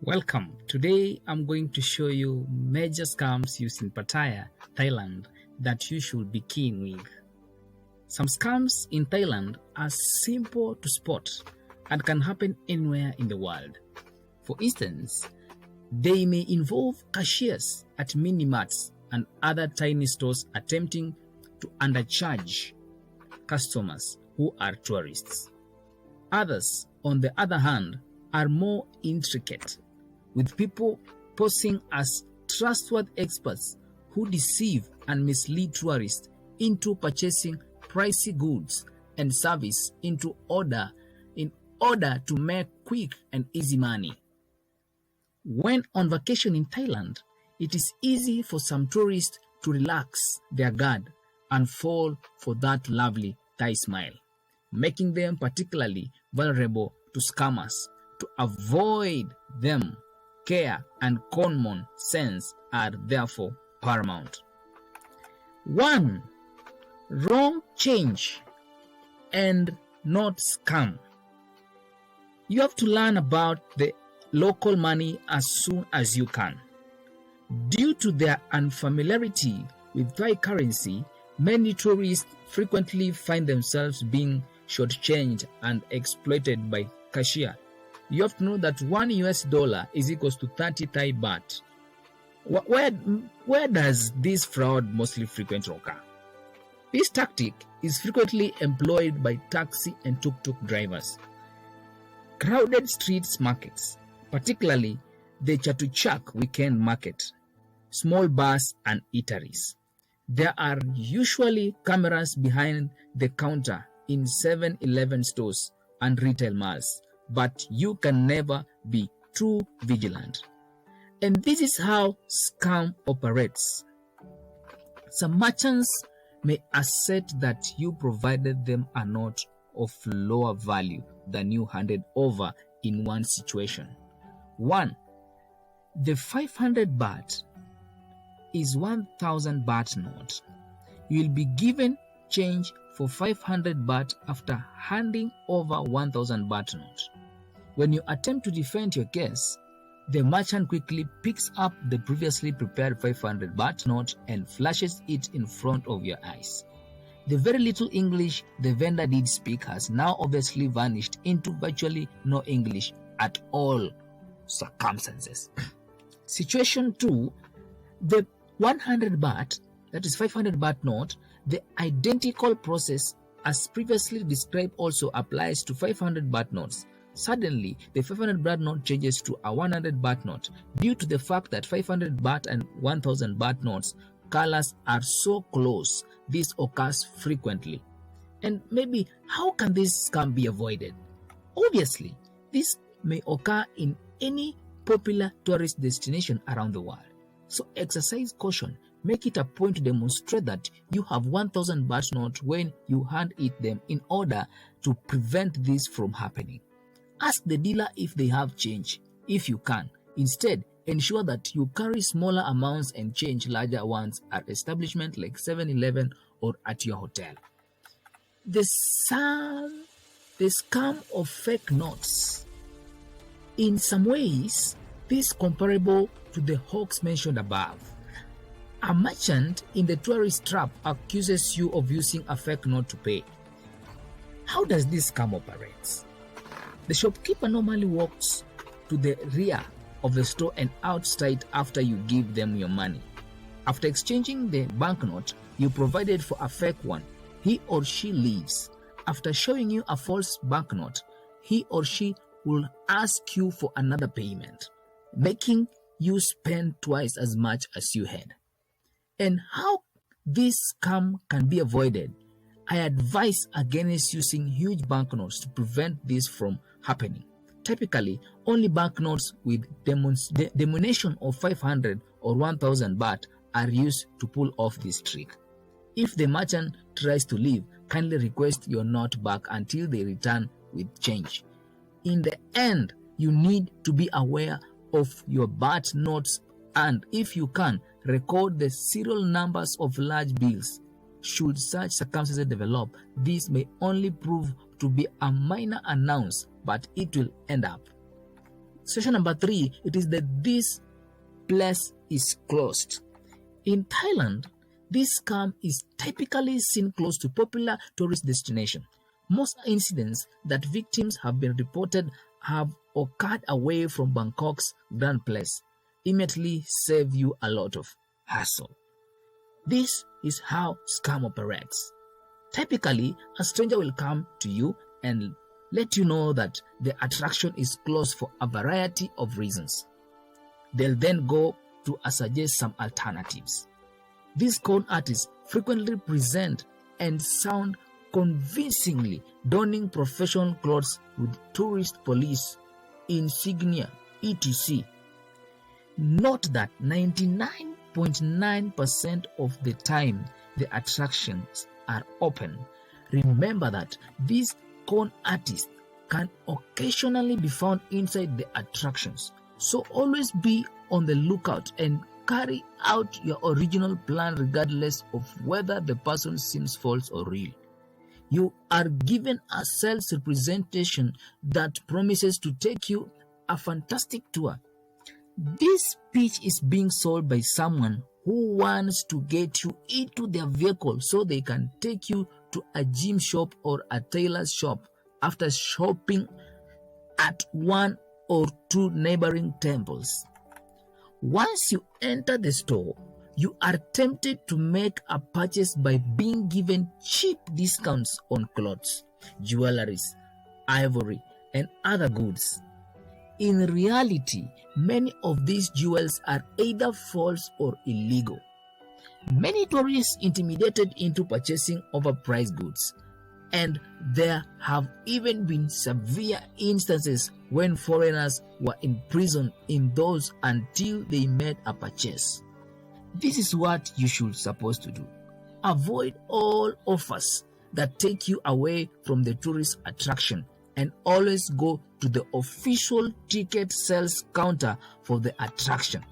Welcome. Today I'm going to show you major scams used in Pattaya, Thailand that you should be keen with. Some scams in Thailand are simple to spot and can happen anywhere in the world. For instance, they may involve cashiers at mini-marts and other tiny stores attempting to undercharge customers who are tourists. Others, on the other hand, are more intricate, with people posing as trustworthy experts who deceive and mislead tourists into purchasing pricey goods and service in order to make quick and easy money. When on vacation in Thailand, it is easy for some tourists to relax their guard and fall for that lovely Thai smile, making them particularly vulnerable to scammers. To avoid them, care and common sense are therefore paramount. 1. Wrong change and not scam. You have to learn about the local money as soon as you can. Due to their unfamiliarity with Thai currency, many tourists frequently find themselves being shortchanged and exploited by cashier. You have to know that $1 is equals to 30 Thai baht. Where does this fraud mostly frequently occur? This tactic is frequently employed by taxi and tuk-tuk drivers. Crowded streets markets, particularly the Chatuchak weekend market, small bars and eateries. There are usually cameras behind the counter in 7-Eleven stores and retail malls, but you can never be too vigilant. And this is how scam operates. Some merchants may assert that you provided them a note of lower value than you handed over in one situation. 1. The 500 baht is 1000 baht note. You will be given change for 500 baht after handing over 1000 baht note. When you attempt to defend your case, the merchant quickly picks up the previously prepared 500 baht note and flashes it in front of your eyes. The very little English the vendor did speak has now obviously vanished into virtually no English at all circumstances. Situation 2. The 100 baht, that is 500 baht note, the identical process as previously described also applies to 500 baht notes. Suddenly, the 500 baht note changes to a 100 baht note due to the fact that 500 baht and 1000 baht notes colors are so close. This occurs frequently. And maybe how can this scam be avoided? Obviously, this may occur in any popular tourist destination around the world. So exercise caution. Make it a point to demonstrate that you have 1000 baht note when you hand it them in order to prevent this from happening. Ask the dealer if they have change, if you can. Instead, ensure that you carry smaller amounts and change larger ones at establishments like 7-Eleven or at your hotel. The scam of fake notes. In some ways, this is comparable to the hoax mentioned above. A merchant in the tourist trap accuses you of using a fake note to pay. How does this scam operate? The shopkeeper normally walks to the rear of the store and outside after you give them your money. After exchanging the banknote you provided for a fake one, he or she leaves. After showing you a false banknote, he or she will ask you for another payment, making you spend twice as much as you had. And how this scam can be avoided? I advise against using huge banknotes to prevent this from happening. Typically, only banknotes with denomination of 500 or 1000 baht are used to pull off this trick. If the merchant tries to leave, kindly request your note back until they return with change. In the end, you need to be aware of your baht notes and, if you can, record the serial numbers of large bills. Should such circumstances develop, this may only prove to be a minor annoyance, but it will end up. Situation number 3, it is that this place is closed. In Thailand, this scam is typically seen close to popular tourist destination. Most incidents that victims have been reported have occurred away from Bangkok's Grand Place. Immediately save you a lot of hassle. This is how scam operates. Typically, a stranger will come to you and let you know that the attraction is closed for a variety of reasons. They'll then go to suggest some alternatives. These con artists frequently present and sound convincingly, donning professional clothes with tourist police insignia, etc. Note that 99.9% of the time the attractions are open. Remember that these con artists can occasionally be found inside the attractions, so always be on the lookout and carry out your original plan regardless of whether the person seems false or real. You are given a sales representation that promises to take you a fantastic tour. This pitch is being sold by someone who wants to get you into their vehicle so they can take you to a gym shop or a tailor's shop after shopping at one or two neighboring temples. Once you enter the store, you are tempted to make a purchase by being given cheap discounts on clothes, jewelry, ivory, and other goods. In reality, many of these jewels are either false or illegal. Many tourists intimidated into purchasing overpriced goods, and there have even been severe instances when foreigners were imprisoned in those until they made a purchase. This is what you should supposed to do. Avoid all offers that take you away from the tourist attraction and always go to the official ticket sales counter for the attraction.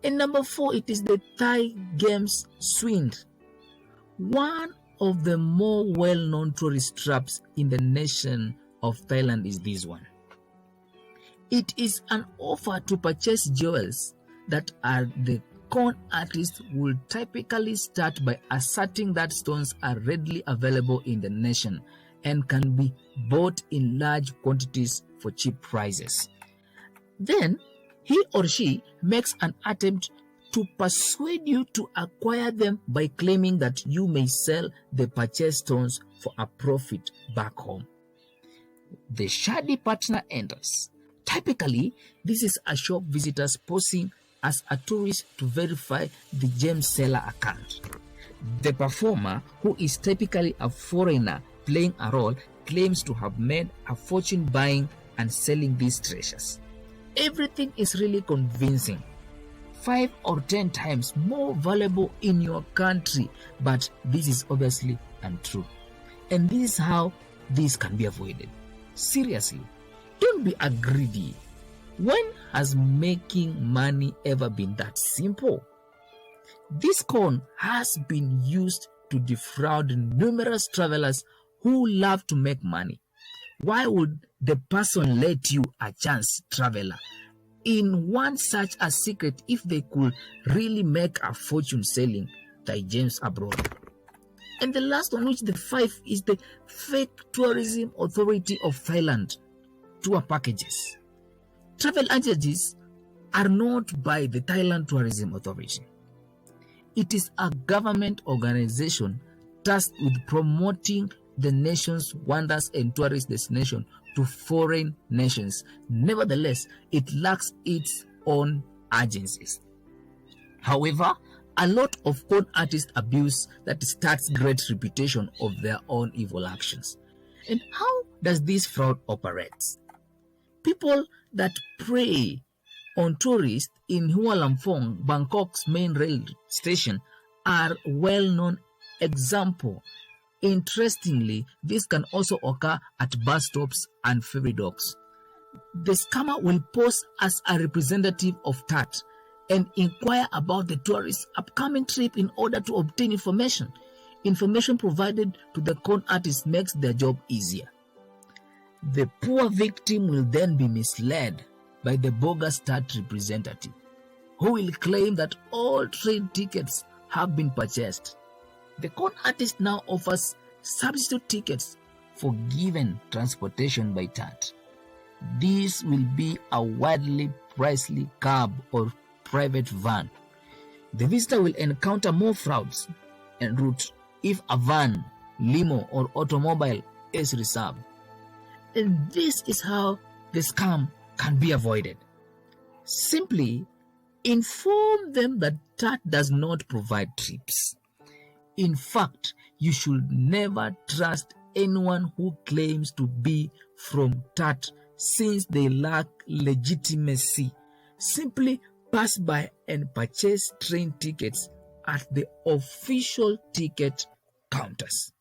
And number 4, it is the Thai games swindle. One of the more well-known tourist traps in the nation of Thailand is this one. It is an offer to purchase jewels that are the con artists will typically start by asserting that stones are readily available in the nation and can be bought in large quantities for cheap prices. Then he or she makes an attempt to persuade you to acquire them by claiming that you may sell the purchased stones for a profit back home. The shady partner enters. Typically, this is a shop visitor posing as a tourist to verify the gem seller account. The performer, who is typically a foreigner playing a role, claims to have made a fortune buying and selling these treasures. Everything is really convincing. 5 or 10 times more valuable in your country, but this is obviously untrue. And this is how this can be avoided. Seriously, don't be a greedy. When has making money ever been that simple? This con has been used to defraud numerous travelers who love to make money. Why would the person let you, a chance traveler, in one such a secret if they could really make a fortune selling Thai gems abroad? And the last one, which the 5, is the Fake Tourism Authority of Thailand tour packages. Travel agencies are not by the Thailand Tourism Authority. It is a government organization tasked with promoting the nation's wonders and tourist destination to foreign nations. Nevertheless, it lacks its own agencies. However, a lot of con artists abuse that starts great reputation of their own evil actions. And how does this fraud operate? People that prey on tourists in Hua Lamphong, Bangkok's main rail station, are well-known example. Interestingly, this can also occur at bus stops and ferry docks. The scammer will pose as a representative of TAT and inquire about the tourist's upcoming trip in order to obtain information. Information provided to the con artist makes their job easier. The poor victim will then be misled by the bogus TAT representative, who will claim that all train tickets have been purchased. The con artist now offers substitute tickets for given transportation by TAT. This will be a wildly pricey cab or private van. The visitor will encounter more frauds en route if a van, limo, or automobile is reserved. And this is how the scam can be avoided. Simply inform them that TAT does not provide trips. In fact, you should never trust anyone who claims to be from TAT since they lack legitimacy. Simply pass by and purchase train tickets at the official ticket counters.